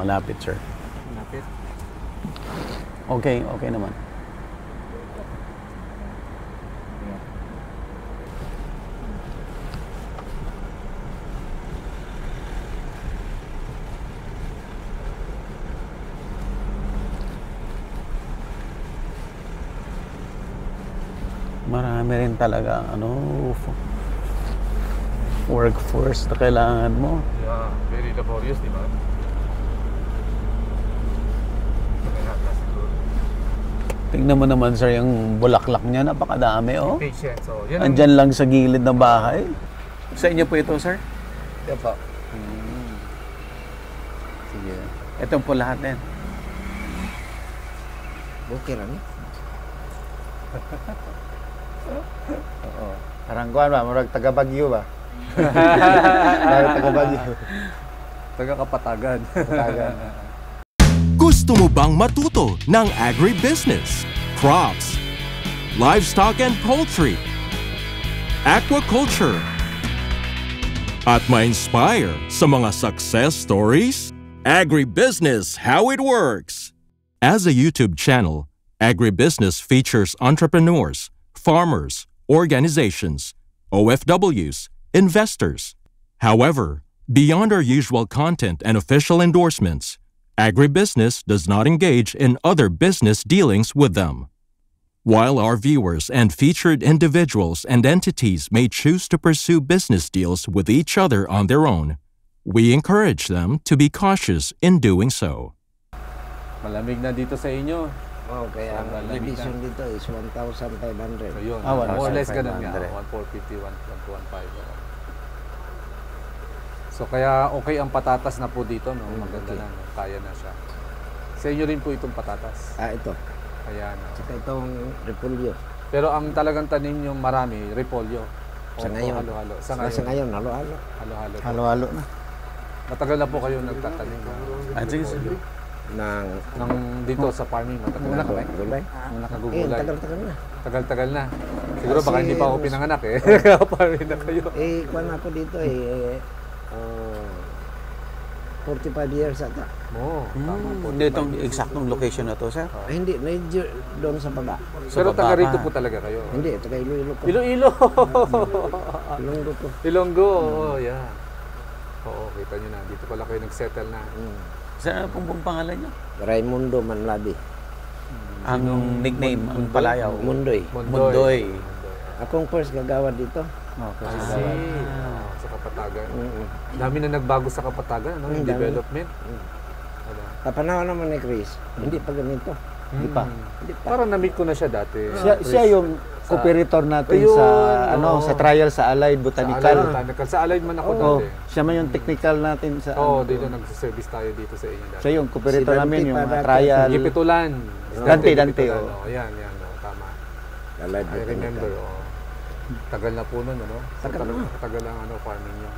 malapit, sir. Malapit. Okay, okay naman. Marami rin talaga, workforce na kailangan mo. Yeah, very laborious, di ba? Tingnan mo naman, sir, yung bulaklak niya, napakadami, oh. Patient, so yan. Andyan lang sa gilid ng bahay. Sa inyo po ito, sir? Yan po. Sige. Ito po lahat din. Okay lang. Oo. Parang kuhan ba? Murag taga-Bagyo ba? Parang taga-Bagyo. Taga-Kapatagan. Gusto mo bang matuto ng agribusiness, crops, livestock and poultry, aquaculture, at ma-inspire sa mga success stories? Agribusiness, how it works! As a YouTube channel, Agribusiness features entrepreneurs, farmers, organizations, OFWs, investors. However, beyond our usual content and official endorsements, Agribusiness does not engage in other business dealings with them. While our viewers and featured individuals and entities may choose to pursue business deals with each other on their own, we encourage them to be cautious in doing so. Malamig na dito sa inyo. Oh, kaya ang division dito is 1,500. So yun, Ah, more or less ganun nga. 1,500. 1,450, 1,215. So kaya okay ang patatas na po dito, no? Maganda na, no? Kaya na siya. Sa inyo rin po itong patatas. Ah, ito. Ayan. No? Saka itong repolyo. Pero ang talagang tanim yung marami, repolyo. Sa ngayon. Halo-halo. Sa ngayon, halo-halo. Halo-halo. Halo-halo na. Matagal na po kayo nagtatanim. Sige, sige. Ng Dito sa farming, matagal na kayo. gulay. Nagugulay. Tagal-tagal na. Tagal-tagal na. Siguro baka Kasi- hindi pa ako pinanganak eh. Farming na kayo. Kuhan ako dito 45 years ata. Oo, tama po. Hindi itong eksaktong location na to, sir? Hindi, medyo doon sa baba. Pero baba taga pa. rito po talaga kayo. Hindi, taga Iloilo ko. Iloilo. Ilonggo ko. Ilonggo, oo, yeah. Oo, kita nyo na. Dito pala kayo nag-settle na. Sir, ano pong buong pangalan niyo? Raimundo Manlabi. Ang nickname, ang palayaw. Mundoy. Mundoy. Akong first gagawa dito. Okay. Sa Kapatagan. Dami na nagbago sa Kapatagan, ano? Yung Dami. development. Ano? Kapanahon naman ni Chris, hindi pa ganito. Hindi pa. Hindi pa. Parang na-meet ko na siya dati. Siya yung cooperator natin Ayun, oo. sa trial sa Allied Botanical. Sa Allied man ako Oh, dati. siya man yung technical natin sa Oo, dito nagsiservice tayo dito sa inyo dati. Siya yung cooperator Si Dante namin yung pa mga dati. trial. Gipitulan. Dante, Gipitulan, oh. oo. Yan, tama. Allied I Botanical. remember, oo. Tagal na po nun, ano? Tagal na. Tagal ang farming niyo.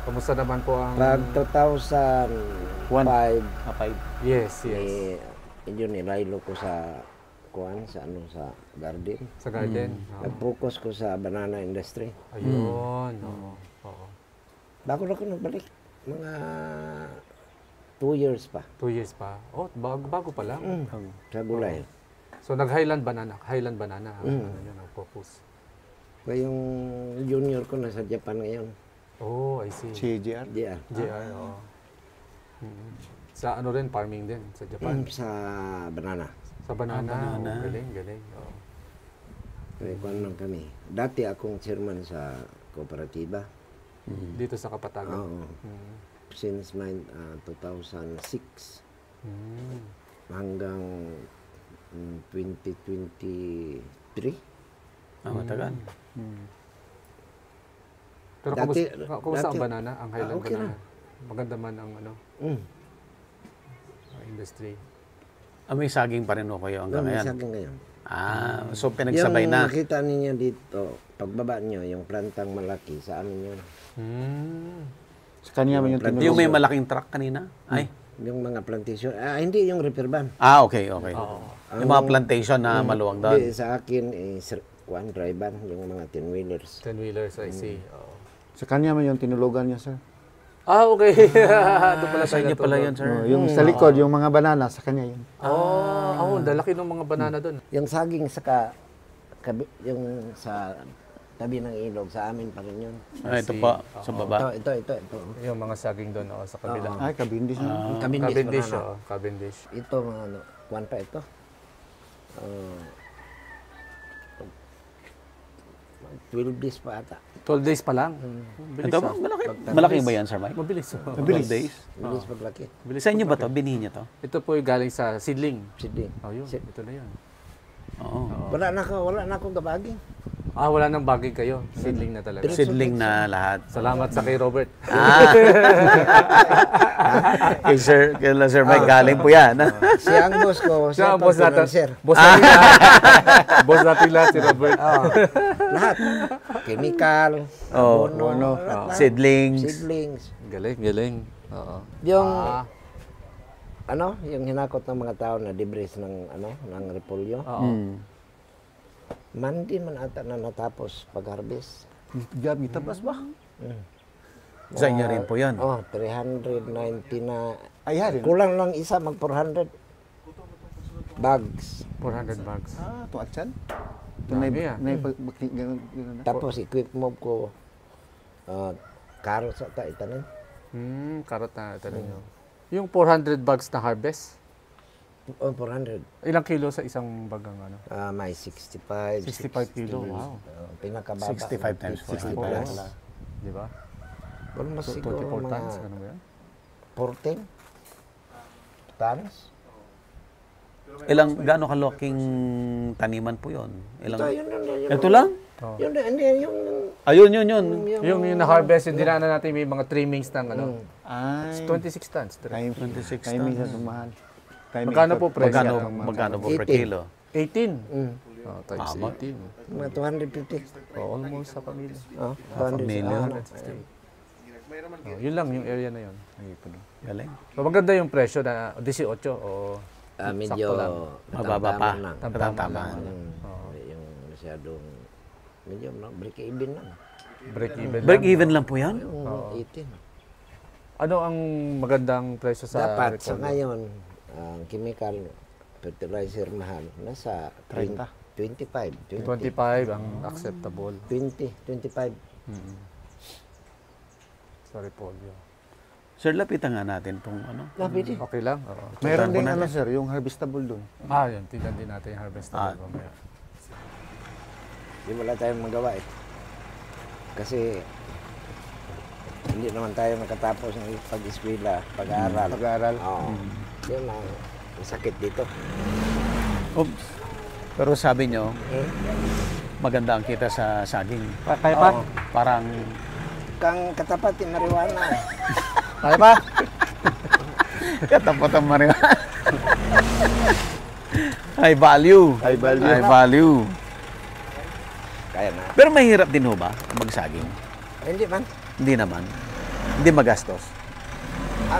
Kamusta naman po ang... Pag 2005, Yes. yun nilaylo ko sa sa garden. Sa garden. Oo. Nag-focus ko sa banana industry. Ayun. Oo. Bago na ako nagbalik, mga 2 years pa. 2 years pa. Oh, bago pa lang. Sa gulay. So nag-Highland banana. Ano yun ang focus. Kaya yung junior ko nasa Japan ngayon. Oh, I see. Si JR. JR. JR, oo. Sa ano rin, farming din, sa Japan. Sa banana. Sa banana. banana. Oh, galing. Oo. Kaya kuwan lang kami. Dati akong chairman sa kooperatiba. Dito sa Kapatagan. Oo. Since 2006 hanggang 2023. Matagal. Pero Dati- kumusta ang dati- banana? Ang Highland okay banana? na. Maganda man ang Mm. industry. May saging pa rin o kayo hanggang May ngayon? saging ngayon. So pinagsabay yung na. makita ninyo dito, pagbaba nyo, yung plantang malaki, sa amin yun. Sa kanya man yung Yung Yung may tinulong. malaking truck kanina? Ay. Yung mga plantation, hindi yung repair van. Okay. Yung mga plantation na maluwag doon. Hindi, sa akin, dry van, yung mga 10-wheelers. 10-wheelers, I see. Oo. Sa kanya man yung tinulugan niya, sir. Okay. Ito pala Sa inyo pala yun, sir. Yung sa likod, yung mga banana, sa kanya yun. Dalaki ng mga banana doon. Yung saging yung sa tabi ng ilog, sa amin pa rin yun. Ito pa, sa baba. Ito. Yung mga saging doon sa kabila. Ay, kabindis na. Cavendish, Cavendish. Ito, mga ano, kuwan pa ito. 12 days pa ata. 12 days pa lang. Bilis, Ito ba? Malaki ba yan, Sir Mike? Mabilis. 12 days. Bilis paglaki. Sa inyo ba to? Binhi niyo to? Ito po yung galing sa seedling. Sidling. Yun. Ito na yun. Oo. Wala na akong gabaging. Wala nang bagay kayo. Seedling na talaga. Seedling na lahat. Salamat sa kay Robert. Kay Sir Mike, galing po yan. Siya ang boss ko. Siya ang boss natin. Sir. Boss natin boss natin lahat si Robert. Lahat. Chemical, Oh, abono, lahat. seedlings. Seedlings. Galing. Oo. Yung yung hinakot ng mga tao na debris ng repolyo. Hmm. Mandi man ata na natapos pag-harvest. Gabi, tapas ba? Sa inyo rin po yan. 390 na. Ay, hari. Kulang lang isa, mag 400 bags. 400 bags. Tuat yan. Dami Ganun na. Tapos equip mo ko carrots ata itanim. Karot na ito ninyo. Yung 400 bags na harvest, 400. ilang kilo sa isang bagang ano? May 65. 65 kilo, wow. Pinakababa. 65 times 60 400. plus. Di ba? Almost siguro 24 tons, mga ano ba yan? 14 tons. Gaano kalaking taniman po yun? Yun. Ito lang? Yun. Ayun. Yung na-harvest, yung dinaanan natin may mga trimmings ng ano. Ay, 26 tons. time 26 Timing sa sumahal. Magkano po presyo? Magkano po per 18. kilo? 18. Mm. Times Tama. 18. Mga 250. Almost sa pamilya. 200. Million. Yun lang yung area na yun. Galing. So maganda yung presyo na 18 o Medyo sakto lang. Mababa pa. katamtaman lang. Tama. Yung masyadong medyo break even lang. break even Break lang. even lang po yan? Yung 18. Ano ang magandang presyo sa Dapat sa repolyo? ngayon, ang chemical fertilizer mahal nasa 30. 25. 25 ang acceptable 25. sa repolyo. Sir, lapitan nga natin itong ano. Pwede. Okay lang? Oo. Meron po din natin. sir, yung harvestable doon. Yun. Tignan din natin yung harvestable mamaya. Hindi wala tayong magawa eh. Kasi hindi naman tayo nakatapos ng pag-eskwela, pag-aaral. Pag-aaral. Oo. Yun ang sakit dito. Oops. Pero sabi nyo, maganda ang kita sa saging. Kaya pa? Parang Kang katapat yung marijuana. Kaya pa? katapat ang marijuana. High value. High value. High value. Kaya na. Pero mahirap din ho ba magsaging? Hindi man. Hindi naman. Hindi magastos.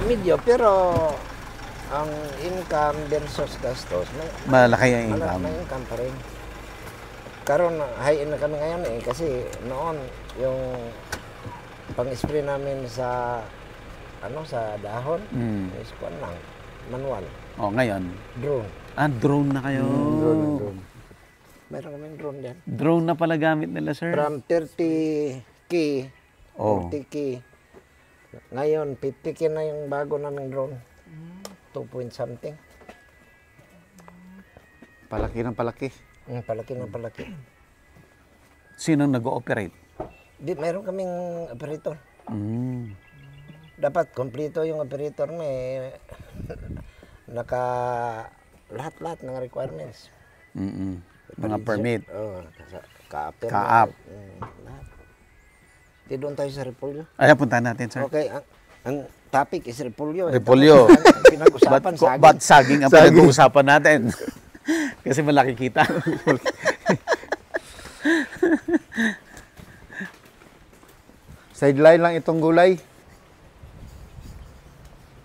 Medyo, pero ang income versus gastos, Malaki ang income. may income pa rin. Karon high end na kami ngayon eh, kasi noon yung pang-spray namin sa sa dahon, is kuwan lang, manual, Ngayon. drone. Drone na kayo. Drone. Meron kaming drone diyan. Drone na pala gamit nila, sir. From 30K, 40K. Ngayon, 50K na yung bago naming drone. 2 point something. Palaki ng palaki. Palaki na palaki. Sinong nag-ooperate? Meron kaming operator. Mm. Dapat kompleto yung operator may naka lahat-lahat ng requirements. Mga permit. Ka-up. Ka-up. Lahat. Di doon tayo sa repolyo. Ay, puntahan natin, sir. Okay, ang topic is repolyo. Repolyo. Pinag-usapan saging. Ba't saging ang pinag-uusapan natin? Kasi malaki kita. Sideline lang itong gulay.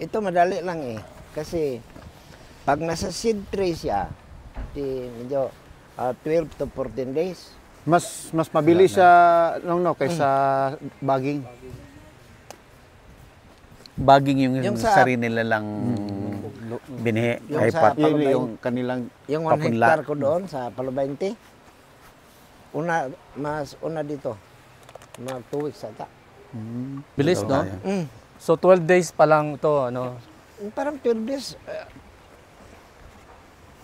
Ito madali lang eh. Kasi pag nasa seed tray siya, medyo 12 to 14 days. Mas mabilis siya kaysa bagging. Baging yung, Yung sa- sarili nila lang binihi. Yung Ay, sa pat. Yun Palubay. yung kanilang Yung 1 Papunla. hectare ko doon sa Palo 20, mas una dito. Mga 2 weeks ata. Bilis, no? Mm. So 12 days pa lang to, ano? Parang 12 days.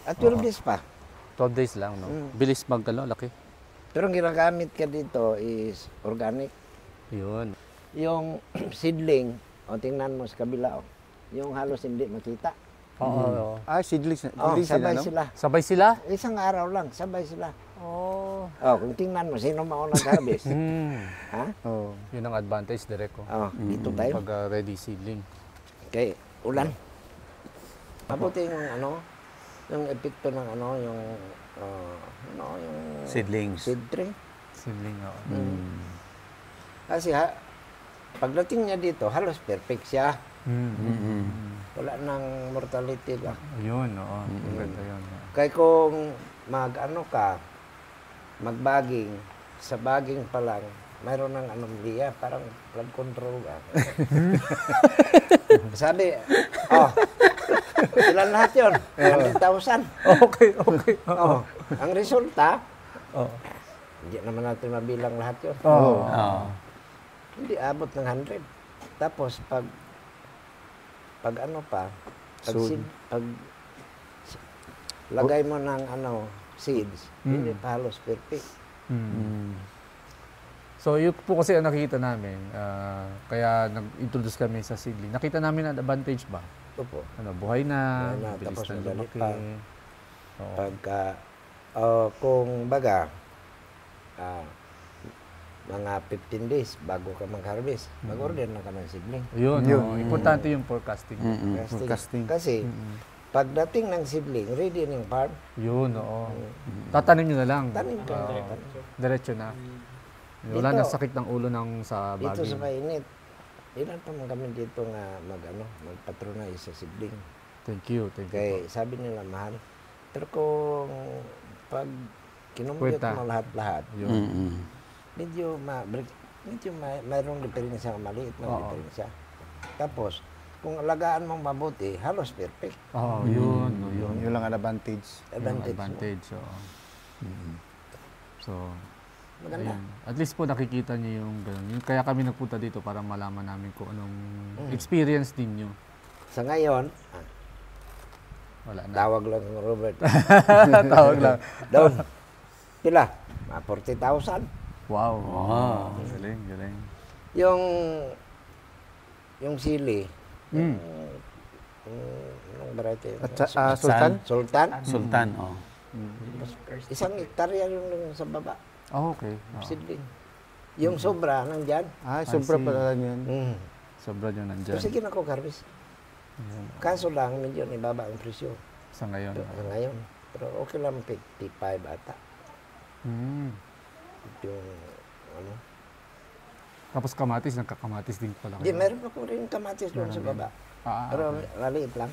12 days pa. 12 days lang, no? Bilis magkano, laki. Pero ang ginagamit ka dito is organic. Yun. Yung seedling, o tingnan mo sa kabila, yung halos hindi makita. Oo. seedlings. Oh, Seedlings sabay no? sila. Sabay sila? Isang araw lang, sabay sila. Oo. Oh, kung tingnan mo, sino mauna nag-harvest? Ha? Oh. Yun ang advantage, direct ko. Oh, dito tayo. Pag ready seedling. Kay ulan. Mabuti yung yung epekto ng yung yung Seedlings. seed tree. Seedling, oo. Kasi pagdating niya dito, halos perfect siya. Wala nang mortality ba. Yun, oo. Maganda yun. Kaya kung magbaging, sa baging pa lang, mayroon ng anomalya, parang flood control ba. Sabi, ilan lahat yun? 100,000. Okay. Oh, ang resulta, Oo. hindi naman natin mabilang lahat yun. Oo. Hindi abot ng 100. Tapos pag lagay mo ng seeds, hindi pa halos perfect. So, yun po kasi ang nakikita namin, kaya nag-introduce kami sa seedling. Nakita namin ang advantage ba? Opo. Buhay na, Buhay na, bilis tapos na madali lumaki. pa. Oo. Pagka kung baga mga 15 days bago ka mag-harvest, mag-order na ka ng seedling. Yun, Yun. oo. Importante yung forecasting. Forecasting. Kasi pagdating ng seedling, ready ng farm, Yun, oo. Tatanim nyo na lang. tanim ka. Oo. Diretso na. Wala Dito- nang sakit ng ulo ng sa Dito bagay. sa mainit, ilan pa man kami dito nga magpatronize sa seedling. Thank you. Kaya sabi nila mahal. Pero kung pag kinumpit Kwenta. mo lahat-lahat, Yun. medyo mayroong diferensya, maliit na Oo. diferensya. Tapos, kung alagaan mong mabuti, halos perfect. Oo, yun. Yun. Yun lang ang advantage. Yung Advantage. advantage. Oo. So, Maganda. ayun. At least po nakikita niyo yung ganun. Kaya kami nagpunta dito para malaman namin kung anong experience ninyo. Sa ngayon, Wala na. tawag lang ng Robert. Tawag lang. Doon, pila? Mga 40,000. Wow. Galing, galing. Yung sili, yung variety. At Sultan? Sultan. Sultan, Isang hektarya yung sa baba. Oh, okay. Oo. Seedling. Yung sobra, nandyan. Sobra see. pala yan. Sobra nyo nandyan. So, sige na ko, harvest. Kaso lang, medyo ibaba ang presyo Sa ngayon. sa ngayon. Pero okay lang, 55 ata. Yung, Tapos kamatis, nagkakamatis din pala Di, kayo. meron ako rin kamatis doon sa baba. Pero okay. maliit lang.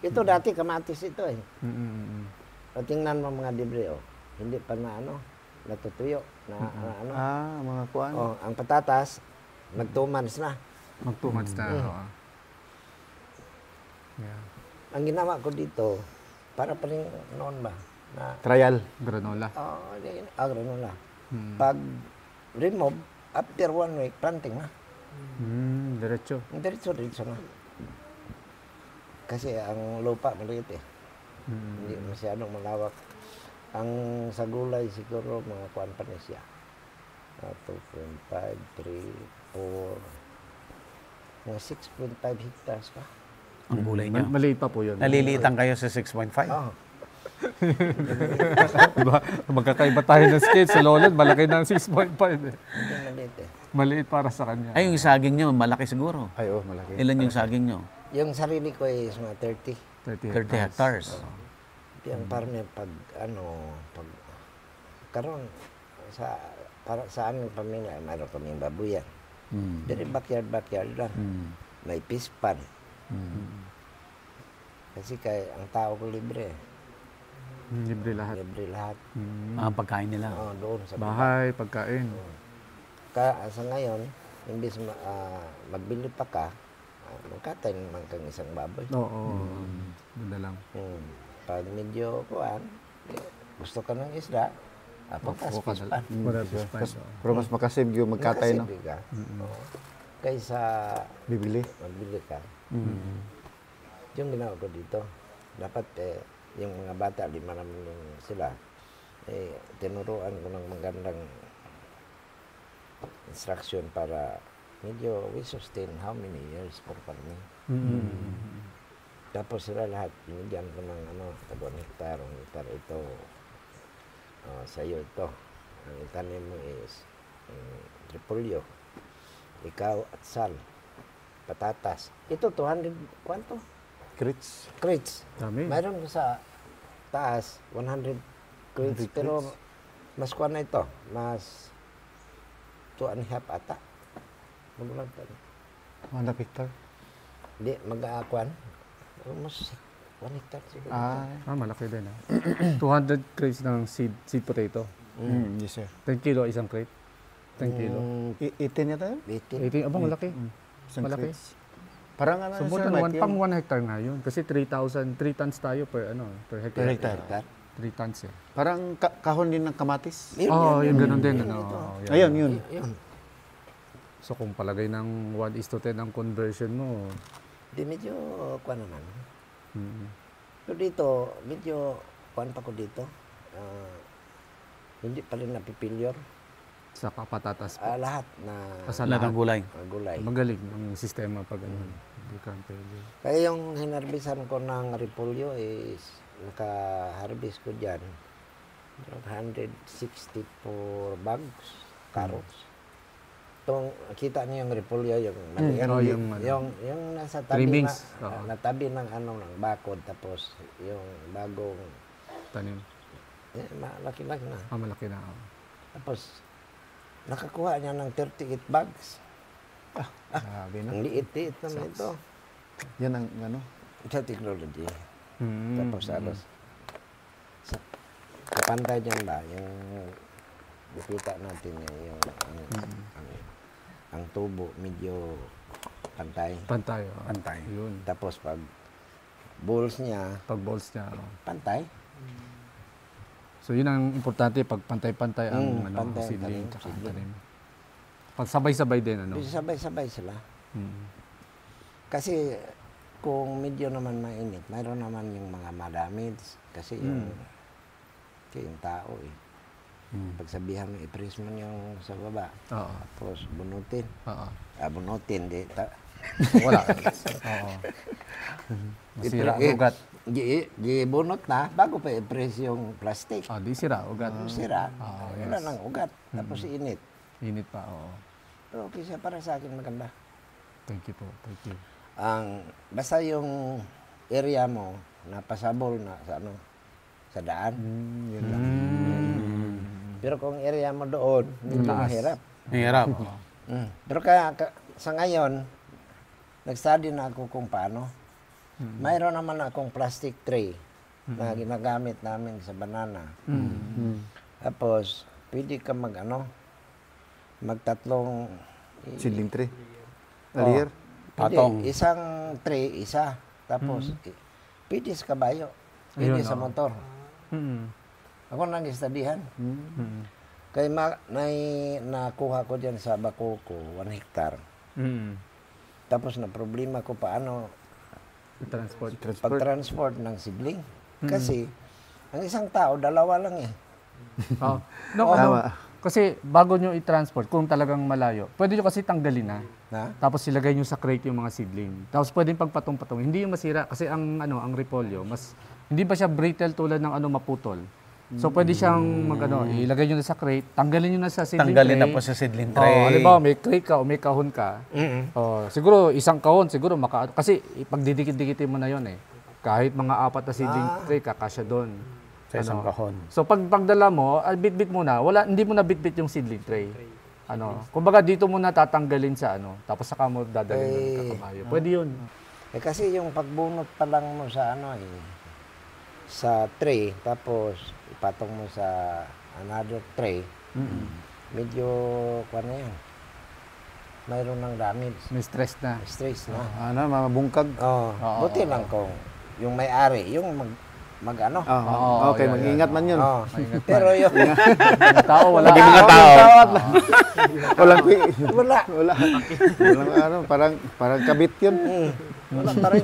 Ito dati kamatis ito eh. O tingnan mo mga libre Hindi pa na natutuyo. Mga kuan. Ang patatas, nag 2 months na. Mag 2 months na. Oo. Yeah. Ang ginawa ko dito, para pa rin noon ba? Na, Trial. Granola. granola. Pag remove, after 1 week, planting na. Diretso. Diretso na. Kasi ang lupa maliit eh. Hindi masyadong malawak. Ang sa gulay siguro mga kuan pa na siya. 2.5, 3, 4, mga 6.5 hectares pa. ang gulay niyo. Maliit pa po yun. Nalilitan kayo sa 6.5? Oh, Diba? Magkakaiba tayo ng scale. Sa Lolod, malaki na ang 6.5. hindi maliit eh. Maliit para sa kanya. Ay, yung saging niyo, malaki siguro. Ay, malaki. Ilan yung saging niyo? Yung sarili ko is mga 30. 30 hectares. Yung partner pag karon para sa aming pamilya, mayroon kaming babuyan. Dari backyard lang. May fish pan. Kasi ang tao ko libre. Libre lahat. Libre lahat. Ang pagkain nila. Doon sa Bahay, pagkain. Sa ngayon, imbis magbili pa ka, magkatay naman kang isang baboy. Oo. Ganda lang. Pag medyo kuan, gusto ka ng isda, apakas pispan. Pero mas makasave yung magkatay, no? Makasibig ka. Oo. Kaysa Bibili. magbili ka. Yung ginawa ko dito, dapat yung mga bata, 5 naman yung sila, tinuruan ko ng magandang instruction para medyo we sustain how many years for farming. Tapos sila lahat, binigyan ko ng 1 hektar, 1 hektar ito, sa'yo ito. Ang itanim mo is repolyo, ikaw at sal, patatas. Ito 200, kwanto? Grits. Crates. Dami. Mayroon ko sa taas, 100 crates, pero mas kuha na ito, mas 2.5 ata. Magulang pa. 1 hectare. Hindi, mag-aakuan. Almost 1 hectare siguro. Malaki din. 200 crates ng seed potato. Yes, sir. 10 kilo isang crate. 10 kilo. 18 yata yun? 18. 18, abang malaki. Isang Malaki. crates. Parang So, sir, buta Mike, pang 1 hectare nga yun. Kasi 3 tons tayo per hectare. Per hectare. 3 tons eh. Parang kahon din ng kamatis. Yung ganun din. Ayun, yun. Yun. So, kung palagay ng 1:10 ang conversion mo, Di medyo kuha naman. So dito, medyo kuha pa ko dito. Hindi pa rin napipilyor. sa patatas po. Lahat na Sa Lahat ng gulay. gulay. Magaling ang sistema pag hindi ka pwede. Kaya yung hinarbisan ko ng repolyo is naka-harvest ko dyan 164 bags, carrots. Itong, kita niyo yung repolyo, yung maliit, yung nasa tabi trimmings. natabi ng ng bakod, tapos yung bagong, Tanim. malaki-laki na. Malaki na. Tapos, nakakuha niya ng 38 bags. Grabe na. Ang liit-liit naman ito. Yan ang Sa technology. Tapos alos. Kapantay dyan ba? Yung nakita natin yung ang tubo medyo pantay. Pantay. Pantay. Yun. Tapos pag balls niya, Pag balls niya. pantay. So yun ang importante pag pantay-pantay ang pantay ang seedling tanim, tsaka seedling. tanim. Pag sabay-sabay din Bisa sabay-sabay sila. Mm. Kasi kung medyo naman mainit, mayroon naman yung mga madamage. Kasi yung tao pagsabihan mo, i-press mo yung sa baba. Oo. Tapos bunutin. Oo. Bunutin, Wala. Oo. Masira ang ugat. Gibunot na, bago pa i-press yung plastic. Di sira ugat. Sira. Yes. Wala nang ugat. Tapos init. Init pa, oo. Pero okay siya para sa akin maganda. Thank you po. Thank you. Basta yung area mo, napasabol na sa daan. Yun lang. Pero kung area mo doon, medyo mahirap. Hirap. Pero sa ngayon, nag-study na ako kung paano. Mayroon naman akong plastic tray na ginagamit namin sa banana. Tapos, pwede ka magtatlong seedling tree. Alier. Patong. Hindi, isang tray, isa. Tapos, pwede sa kabayo. Pwede sa motor. Ako nag-studyhan. Kaya nakuha ko dyan sa Bacoco, 1 hektar. Tapos na problema ko paano pag-transport ng sibling. Kasi, ang isang tao, 2 lang eh. Kasi bago nyo i-transport, kung talagang malayo, pwede nyo kasi tanggalin na. Tapos ilagay nyo sa crate yung mga seedling. Tapos pwedeng pagpatong-patong. Hindi yung masira kasi ang repolyo, hindi ba siya brittle tulad ng maputol. So pwede siyang ilagay nyo na sa crate, tanggalin nyo na sa seedling Tanggalin tray. na po sa seedling tray. Halimbawa, may crate ka o may kahon ka. Siguro isang kahon, siguro kasi pagdidikit-dikitin mo na yon eh. Kahit mga 4 na seedling tray, kakasya doon. Sa isang kahon. So pagdala mo, bit-bit muna, hindi mo na bit-bit yung seedling tray. Kumbaga dito mo na tatanggalin sa tapos saka mo dadalhin ng kakabayo. Pwede yun. Kasi yung pagbunot pa lang mo sa sa tray, tapos ipatong mo sa another tray, medyo yan. mayroon ng damage. May stress na. Stress na. Ano, mabungkag. Oh, buti lang kung yung may-ari, yung mag-ano. Oh, okay, yeah, mag-ingat man yun. Oh. Pero yung Yung tao, wala. Maging mga tao. Walang wala. Walang ano, parang kabit yun. Wala pa rin.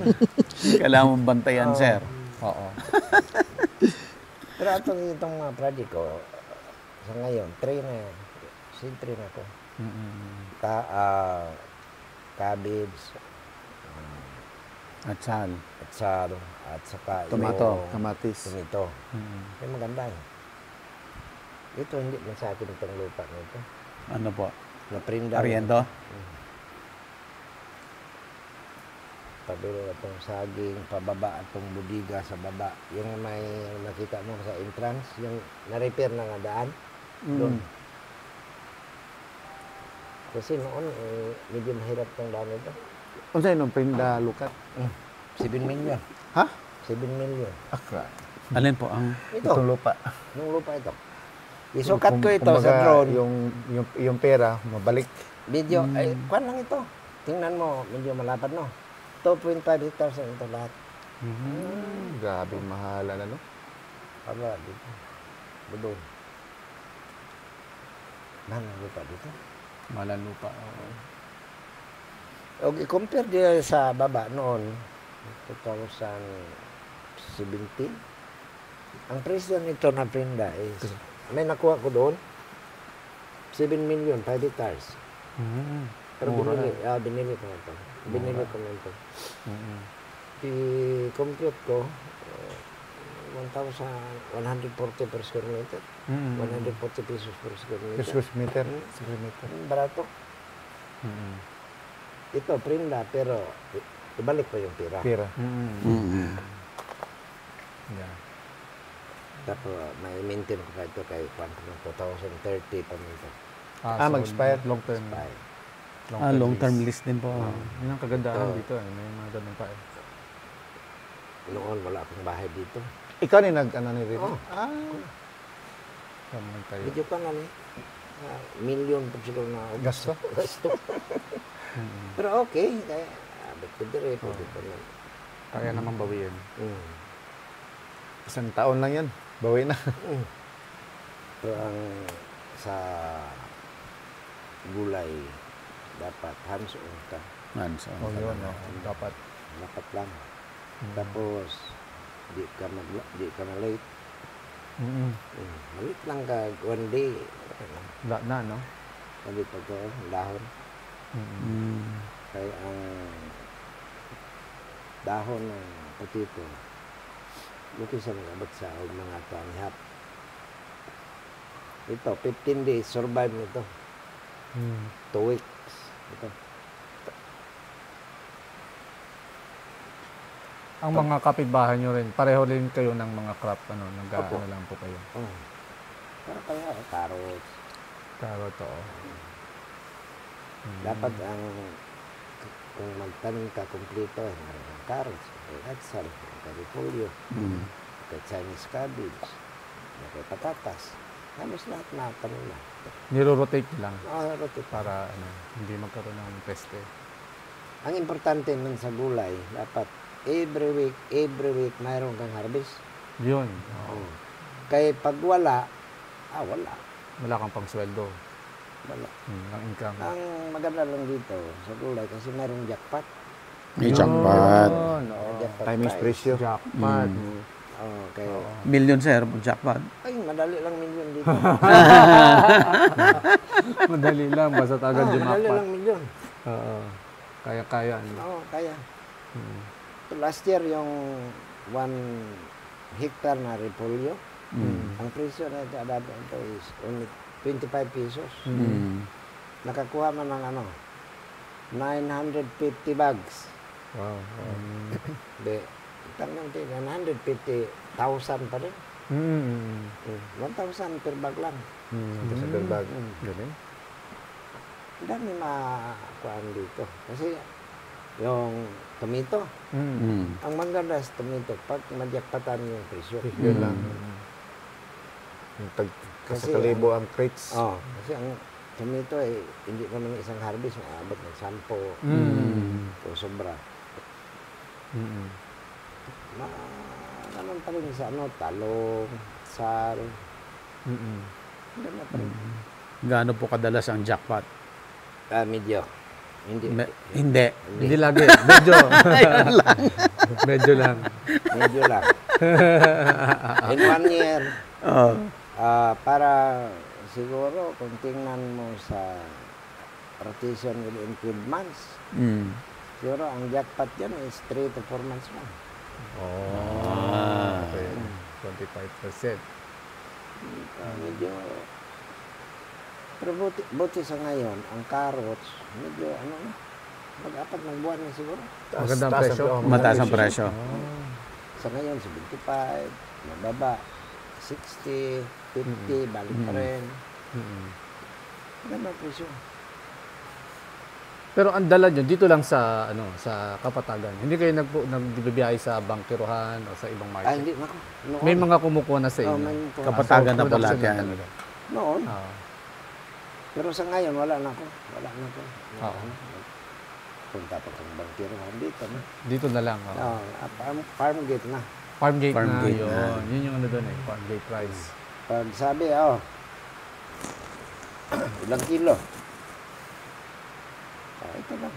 Kailangan mong bantayan, sir. Oo. Pero itong mga project ko, sa ngayon, 3 na yan. Sin 3 na ko. Cabbage, Atsal. atsaro, at saka Tomato, yung kamatis. Tomato. Ay, maganda yun. Ito, hindi lang sa akin itong lupa nito. Ano po? Naprinda. Ariendo? Pabilo itong saging, pababa itong budiga sa baba. Yung may nakita mo sa entrance, yung na-repair na nga daan, doon. Kasi noon, medyo mahirap itong daan ito. Ano sa'yo nung pinda lukat? 7 million. Ha? 7 million. Akra. Alin po ang... Itong lupa. Nung lupa ito. Isukat ko ito sa drone. Yung pera, mabalik. Video, ay, kwan lang ito. Tingnan mo, medyo malapad, no? 2.5 hectares ang ito lahat. Grabe, mahalan ano? Aba, dito. Budol. Mahal ang lupa dito. Malan lupa. Oo. O, i-compare din sa baba noon, 2017. Ang presyo nito na prenda is, may nakuha ko doon, 7 million, 5 hectares. Pero binili ko na ito. Binili ko na ito. I-compute ko, 1,140 per square meter. 140 pesos per square meter. Square meter. Barato. Ito, prenda, pero ibalik pa yung pera. Pera. Yeah. Tapos, may maintain ko pa ito kay 2030 pa nito. Ah, mag-expire. Long term. Bye. long-term lease din po. Yun ang kagandahan dito. May mga ganun pa eh. Noon, wala akong bahay dito. Ikaw ni nag-ano ni Rito? Oh. Naman tayo. Medyo pa nga ni. Million pa siguro na Gasto? gasto. Pero okay. Kaya, abot ko dire. Pwede pa na. Kaya naman bawiin. Isang taon lang yan. Bawi na. Pero ang sa gulay, dapat hands-on ka. Manso. Oh, yun. No? Dapat. Dapat lang. Tapos, di ka na late. Malit lang ka one day. Wala na, no? Sabi pa ko, dahon. Kaya ang dahon ng potato, buti sa mag-abot sa mga tanghap. Ito, 15 days, survive nito. 2 weeks. Ito. Ang mga kapitbahay nyo rin, pareho rin kayo ng mga crop, ano, Opo. nag-ano lang po kayo. Pero kaya, carrots. Carrot, oo. Dapat ang, kung magtanim ka kompleto, mayroon kang carrots, may atsal, may repolyo, may Chinese cabbage, may patatas. Halos lahat na tanim na. Niro-rotate lang Rotate. para ano, hindi magkaroon ng peste. Ang importante nun sa gulay, dapat every week, mayroon kang harvest. Yun. Kaya pag wala, wala. Wala kang pang sweldo. Wala. Ang income. Ang maganda lang dito sa gulay kasi mayroong jackpot. May jackpot. Jackpot Time is prize. precious. Jackpot. Kaya, Million, sir. Jackpot. ay, madali lang milyon dito. Madali lang, basta agad Madali jumakpat. lang milyon. Oo. Kaya-kaya. Ano? Oo, kaya. So, last year, yung 1 hectare na repolyo, ang presyo na ito is only 25 pesos. Nakakuha man ng 950 bags. Wow. Be, tanong din, 950,000 pa rin. 1,000 per bag lang. Sa bag. Galing. Ang dami makuhaan dito. Kasi yung tomato, ang maganda sa tomato, pag madjakpatan yung presyo. Yun lang. Yung sa Kasi kalibo ang crates. Kasi ang Tumito hindi naman isang harvest, maabot ng 10 o sobra. Naman pa rin sa talong, sal. Ganda pa rin. Gaano po kadalas ang jackpot? Medyo. Hindi. Hindi. Hindi lagi. Medyo. Medyo lang. Medyo lang. In 1 year, para siguro kung tingnan mo sa rotation within 12 months, siguro ang jackpot yan is 3 to 4 months lang. Okay. 25%. Medyo, pero buti sa ngayon, ang carrots, medyo mag-apat ng buwan na siguro. Magandang presyo. Mataas ang presyo. Sa ngayon, 75, mababa, 60, 50, balik pa rin. Magandang presyo. Pero ang dala nyo, dito lang sa sa Kapatagan. Hindi kayo nagbibiyahe sa Bangkiruhan o sa ibang market? Hindi, naku. Noon. May mga kumukuha na sa inyo. Kapatagan na po production lahat yan. talaga. Noon. Ah. Pero sa ngayon, wala na ako. Oo. Punta pa kang Bangkiruhan dito. No? Dito na lang. Farm gate na. Farm gate Farm na gate yun. na. Yun yung doon farm gate price. Pag sabi, ilang kilo? Ito lang.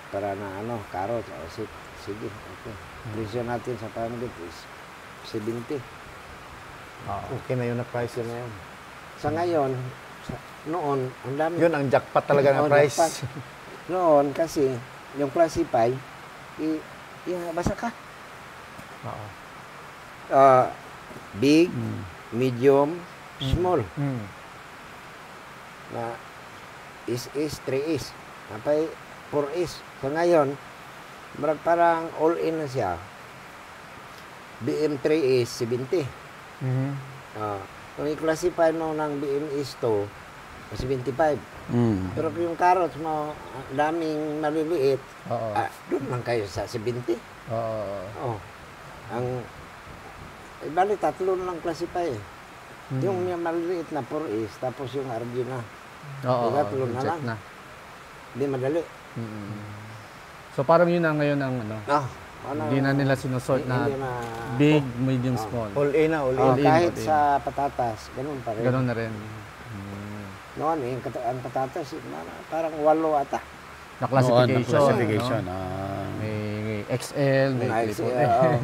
Para na carrots. Sige, okay. Presyo natin sa farm gate is 70. Okay na yun na price. Yun na yun. Sa ngayon, noon, ang dami. Yun ang jackpot talaga na Oo, price. jackpot. Noon, kasi, yung classify, basa ka. Big, medium, small. Na is, 3 is. Napay 4 is. So ngayon, parang all in na siya. BM3 is 70. Kung i-classify mo ng BM is 2, 75. Pero kung yung carrots mo, daming maliliit, doon lang kayo sa 70. Bali, 3 lang classify eh. Yung maliliit na 4 is, tapos yung RG na. Tatlo na lang. Hindi madali. So parang yun na ngayon ang hindi na nila sinusort na Hindi na big, medium, small. All in na, all in. kahit sa patatas, ganun pa rin. Ganun na rin. Noon, ang patatas, parang 8 ata. Na classification. Classification. May XL, may triple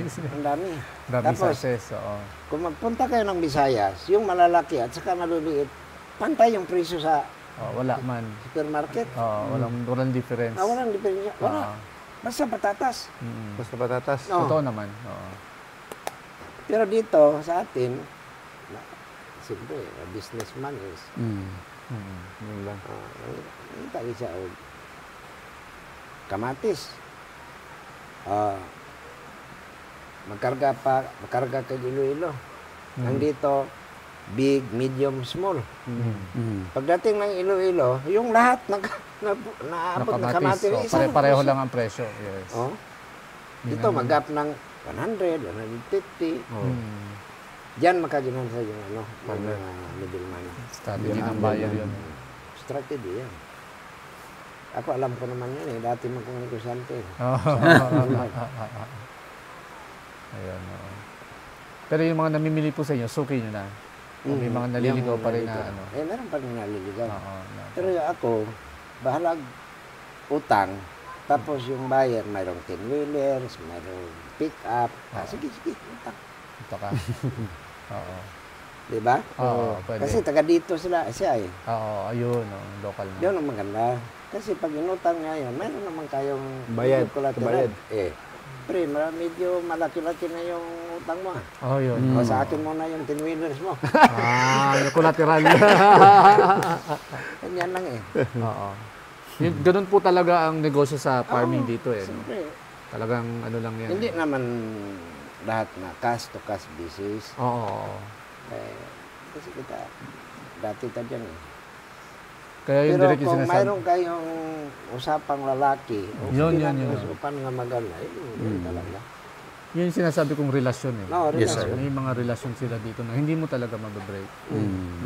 X. Ang dami. Dami Tapos, sizes. kung magpunta kayo ng Visayas, yung malalaki at saka maliliit, pantay yung presyo sa Wala man. supermarket. Walang difference. Walang diferensya. Wala. Basta patatas. Basta patatas. No. Totoo naman. Pero dito, sa atin, siyempre, businessman is, Yun lang. tali siya, kamatis. Magkarga kay Iloilo. Nandito, big, medium, small. Pagdating ng Iloilo, yung lahat naabot na kamatis. Pare-pareho lang ang presyo. Yes. Dito, mag-up ng 100, 150. Diyan makaginansya yung mga middleman. Strategy ng buyer yun. Strategy yan. Ako alam ko naman yun eh. Dati man kong negosyante. Ayun. Pero yung mga namimili po sa inyo, suki nyo na. O may mga naliligaw pa rin na meron pa rin naliligaw. Oo. Pero ako, bahalag utang. Tapos yung buyer, mayroong 10-wheelers, mayroong pick-up. Sige, utang. Ito ka. Oo. Diba? Oo, pwede. Kasi taga dito siya eh. Oo, ayun. Local na. Yun ang maganda. Kasi pag inutang niya yun, mayroon naman kayong Bayad, collateral. bayad. Pre, medyo malaki-laki na yung utang mo. Yun. O sa akin mo na yung 10-wheelers mo. Yung collateral. Ganyan lang eh. Oo. Ganun po talaga ang negosyo sa farming dito eh. No? Siyempre, Talagang ano lang yan. hindi naman lahat na cash-to-cash basis. Oo. Kasi kita, dati ta dyan eh. Kaya yung Pero direct yung kung sinasabi. mayroon kayong usapang lalaki, Yun. usapan nga maganda, yun talaga. Yun yung sinasabi kong relasyon eh. No, Yes, sir. May mga relasyon sila dito na hindi mo talaga mababreak.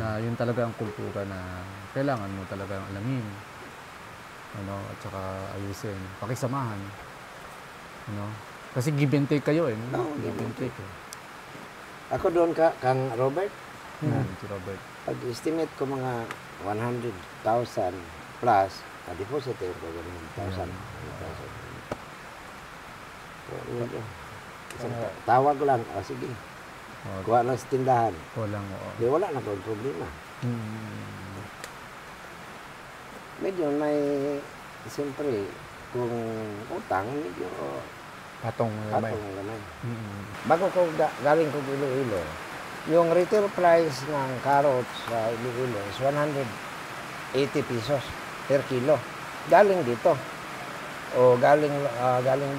Na yun talaga ang kultura na kailangan mo talaga alamin. Ano, at saka ayusin. Pakisamahan. Ano? Kasi give and take kayo eh. No? Give and take eh. Ako doon kang Robert, Si Robert. pag-estimate ko mga 100,000 plus, deposit yung ko 100,000. Tawag lang, sige. Kuha lang sa tindahan. Walang, oo. Di wala na kong problema. Medyo may, siyempre, kung utang, medyo Patong gamay. patong naman. Bago ko galing ko Iloilo, yung retail price ng carrots sa Iloilo is 180 pesos per kilo. Galing dito. O galing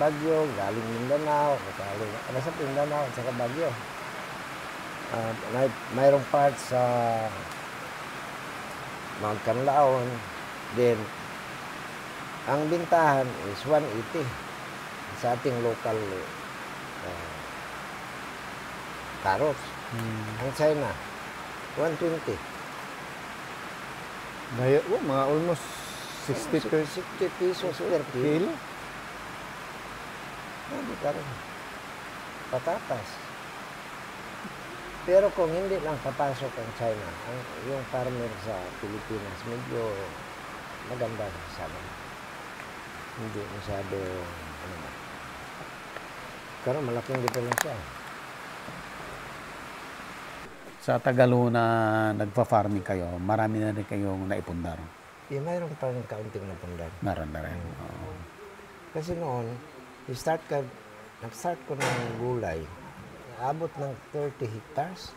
Baguio, galing Mindanao, o galing nasa Mindanao at saka Baguio. Mayroong parts sa Mount Canlaon. Then, ang bintahan is 180 sa ating local carrots. Ang China, 120. Mga almost 60 per 60 pesos per kilo. kilo. Hindi ka rin. Patatas. Pero kung hindi lang papasok ang China, yung farmer sa Pilipinas, medyo maganda sa amin. Hindi masyado, pero malaking diferensya. Sa Tagalo na nagpa-farming kayo, marami na rin kayong naipundar. Mayroon pa rin kaunting napundan. Meron na rin. Oo. Kasi noon, nag-start ko ng gulay. Abot ng 30 hectares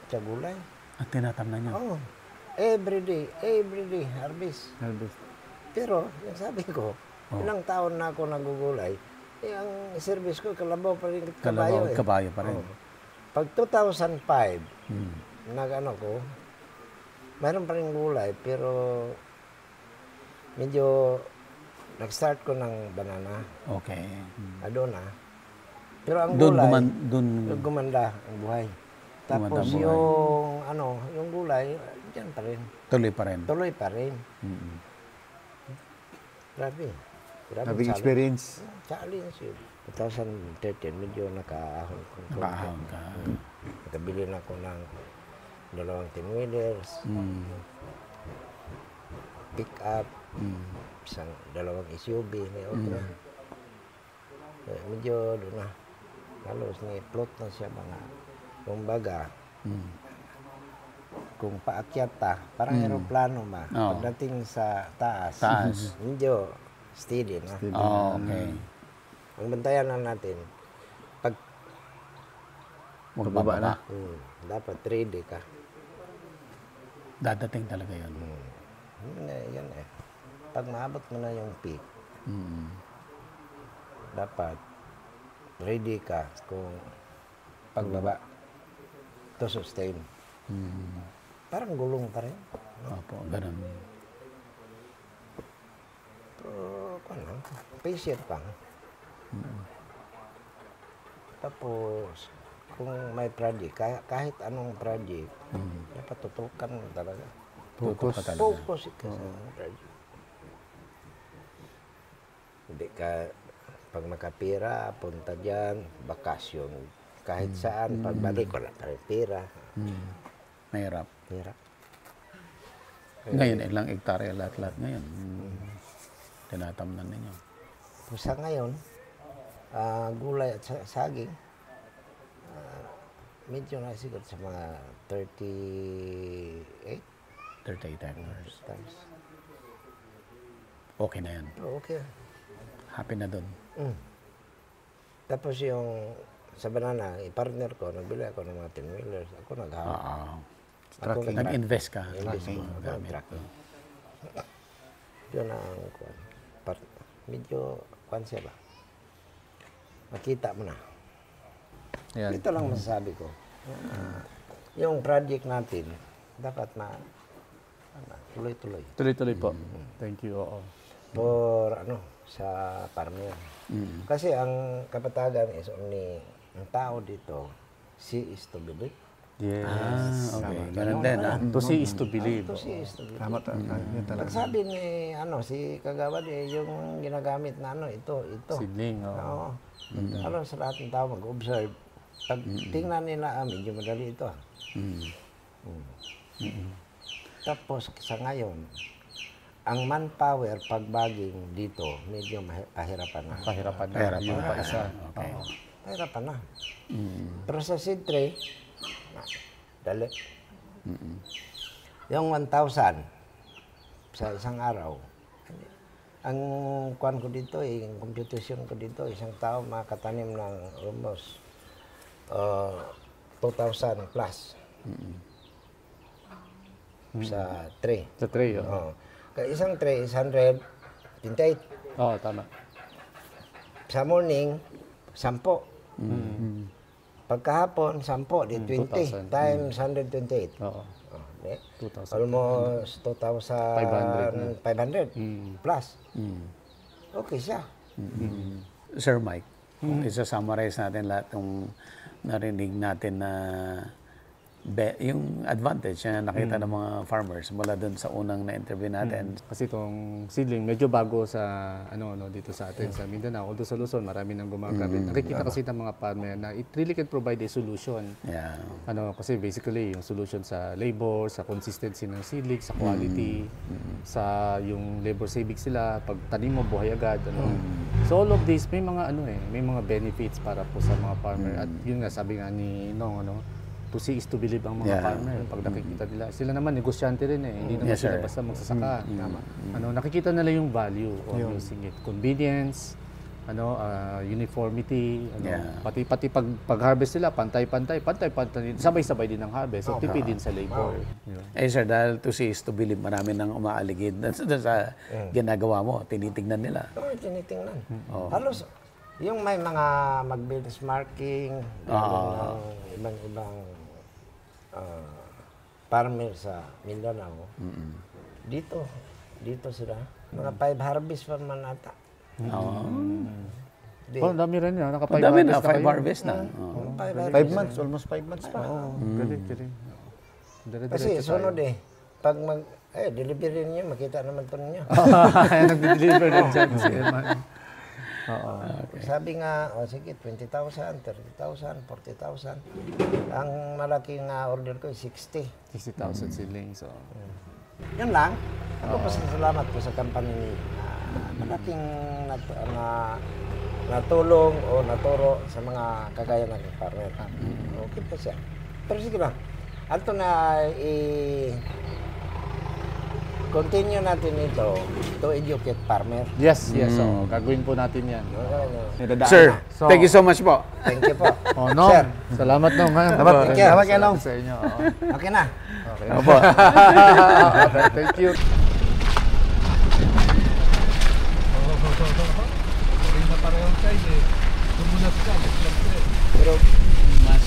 sa gulay. At tinatamnan nyo. Oo. Every day, harvest. Pero, yung sabi ko, ilang taon na ako nagugulay, ang service ko, kalabaw pa rin kabayo. Kabayo pa rin. Oo. Pag 2005, nag-ano ko, mayroon pa rin gulay, pero medyo nag-start ko ng banana. Okay. Adona. Pero ang Doon gulay, gumanda. gumanda ang buhay. Gumanda Tapos ang buhay. yung gulay, diyan pa rin. Tuloy pa rin. Tuloy pa rin. Grabe. Having experience. Challenge yun. 2013, medyo nakaahon ko. Nakaahon ka. Nakabili na ako ng 2 10-wheelers, pick up, isang 2 SUV, may otro. Medyo doon na. Halos may plot na siya mga kumbaga. Kung paakyat ta, parang aeroplano ba? Oo. Pagdating sa taas, medyo steady na. Oh, okay. Ang bantayan lang natin, pag Magbaba na. dapat ready ka. Dadating talaga yun. Yan eh. Pag maabot mo na yung peak, dapat ready ka kung pagbaba to sustain. Parang gulong pa rin. Opo, ganun. Pero, patient pa. Tapos, kung may project, kahit anong project, dapat tutukan mo talaga. Focus ka talaga. Focus ka sa project. Hindi ka, pag makapira, punta dyan, bakasyon. Kahit saan, pagbalik, wala ka rin pira. Mahirap. Pira. Ngayon, ilang hektarya lahat-lahat ngayon. Tinatamnan ninyo. Sa ngayon, gulay at saging, medyo na siguro sa mga 38 38 hectares. times. Okay na yan. Okay. Happy na doon. Tapos yung sa banana, i-partner ko, nagbili ako ng mga 10-wheelers. Ako naghahawak. Ako Nag-invest ka. Invest Tracking ko. gamit. Tracking. Yun ang kuwan. Medyo kuwan siya ba? Makita mo na. Yan. Ito lang masasabi ko. Yung project natin, dapat na tuloy-tuloy. Tuloy-tuloy po. Thank you. Oo. for sa farmer. Kasi ang kapatagan is only ang tao dito, see is to believe. Yes. Okay. Ganun din. To see is to believe. To see is to believe. Tama, yun talaga. Pagsabi ni si Kagawad yung ginagamit na ito. Seedling. Oo. Sa lahat ng tao mag-observe. Pag tingnan nila, medyo madali ito. Tapos sa ngayon, ang manpower pagbaging dito, medyo pahirapan na. Pahirapan na. Yung pa isa. Okay. Pahirapan na. Pero sa seed tray, dali. Yung 1,000 sa isang araw, ang kuan ko dito, yung computation ko dito, isang tao makatanim ng almost 2,000 plus. Sa tray. Sa tray, Kaya isang tray is 128. Oo, tama. Sa morning, 10. Pagkahapon, 10, di 20 2,000. times 128. Oo. Di? 2,000. Almost 2,500 plus. Okay siya. Sir Mike, kung isa-summarize natin lahat ng narinig natin na yung advantage na nakita ng mga farmers mula dun sa unang na-interview natin. Kasi itong seedling, medyo bago sa dito sa atin, sa Mindanao. Although sa Luzon, marami nang gumagamit. Nakikita kasi ng mga farmer na it really can provide a solution. Yeah. Kasi basically, yung solution sa labor, sa consistency ng seedling, sa quality, sa yung labor savings sila, pag tanim mo, buhay agad. So all of this, may mga may mga benefits para po sa mga farmer. At yun nga, sabi nga ni Nong, to see is to believe ang mga farmer. Pag nakikita nila, sila naman negosyante rin Hindi naman sila basta magsasaka. Nakikita nila yung value of using it. Convenience, uniformity, pati pag-harvest sila, pantay-pantay, sabay-sabay din ang harvest. So tipid din sa labor. Sir, dahil to see is to believe, marami nang umaaligid sa ginagawa mo, tinitingnan nila. Oo, tinitingnan. Halos, yung may mga mag-benchmarking, ibang-ibang farmer sa Mindanao, dito sila. Mga 5 harvest pa man ata. Dami rin yan. Ang dami na, 5 harvest na. 5 months, almost 5 months pa. Galing. Kasi sunod pag delivery niyo, makita naman ito niyo. Nag-deliver na dyan si Eman. Sabi nga, sige, 20,000, 30,000, 40,000. Ang malaking order ko is 60. 60,000 seedlings. Yun lang. Ako pasasalamat po sa company ni malaking natulong o naturo sa mga kagaya ng farmer. Okay po siya. Pero sige lang. Ato na continue natin ito to educate farmer. Yes. Gagawin po natin yan. Sir, thank you so much po. Thank you po. Nong. Sir. Salamat, Nong. Salamat kay Nong. Sa inyo. Okay na. Opo. Thank you. Pero mas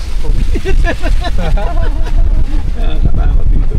nakakatakot dito.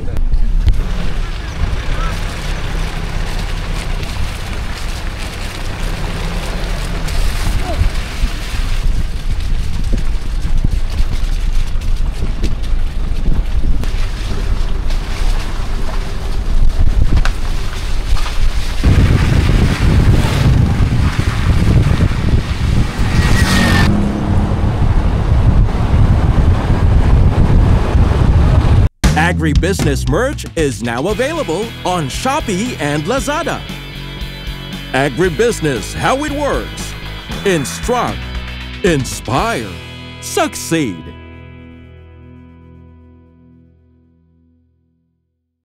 Agribusiness merch is now available on Shopee and Lazada. Agribusiness, how it works. Instruct, inspire, succeed.